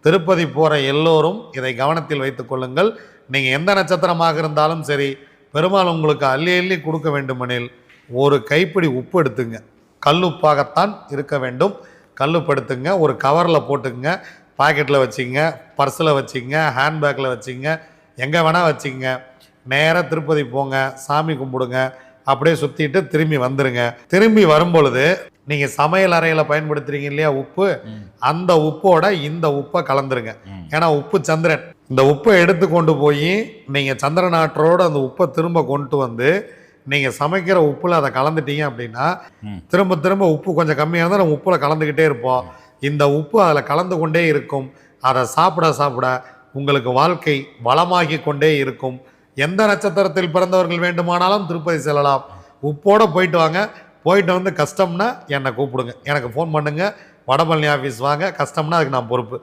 திருப்பதி போகிற எல்லோரும் இதை கவனத்தில் வைத்துக் கொள்ளுங்கள். நீங்கள் எந்த நட்சத்திரமாக இருந்தாலும் சரி, பெருமாள் உங்களுக்கு அள்ளி அள்ளி கொடுக்க வேண்டுமெனில் ஒரு கைப்பிடி உப்பு எடுத்துங்க. கல் உப்பாகத்தான் இருக்க வேண்டும். கல்லுப்பு எடுத்துங்க, ஒரு கவரில் போட்டுங்க, பாக்கெட்டில் வச்சிங்க, பர்ஸில் வச்சிங்க, ஹேண்ட்பேக்கில் வச்சிங்க, எங்கே வேணால் வச்சிங்க. நேராக திருப்பதி போங்க, சாமி கும்பிடுங்க, அப்படியே சுற்றிட்டு திரும்பி வந்துடுங்க. திரும்பி வரும்பொழுது நீங்கள் சமையல் அறையில் பயன்படுத்துகிறீங்க இல்லையா உப்பு, அந்த உப்போட இந்த உப்பை கலந்துருங்க. ஏன்னா உப்பு சந்திரன். இந்த உப்பை எடுத்து கொண்டு போய் நீங்கள் சந்திரன் ஆற்றோடு அந்த உப்பை திரும்ப கொண்டு வந்து நீங்கள் சமைக்கிற உப்பில் அதை கலந்துட்டீங்க அப்படின்னா திரும்ப திரும்ப உப்பு கொஞ்சம் கம்மியாக இருந்தால் நம்ம உப்பில் கலந்துக்கிட்டே இருப்போம். இந்த உப்பு அதில் கலந்து கொண்டே இருக்கும். அதை சாப்பிட சாப்பிட உங்களுக்கு வாழ்க்கை வளமாகி கொண்டே இருக்கும். எந்த நட்சத்திரத்தில் பிறந்தவர்கள் வேண்டுமானாலும் திருப்பதி செல்லலாம். உப்போடு போயிட்டு வாங்க. போயிட்டு வந்து கஷ்டம்னா என்னை கூப்பிடுங்க, எனக்கு ஃபோன் பண்ணுங்கள். வடபழனி ஆஃபீஸ் வாங்க, கஷ்டம்னா அதுக்கு நான் பொறுப்பு.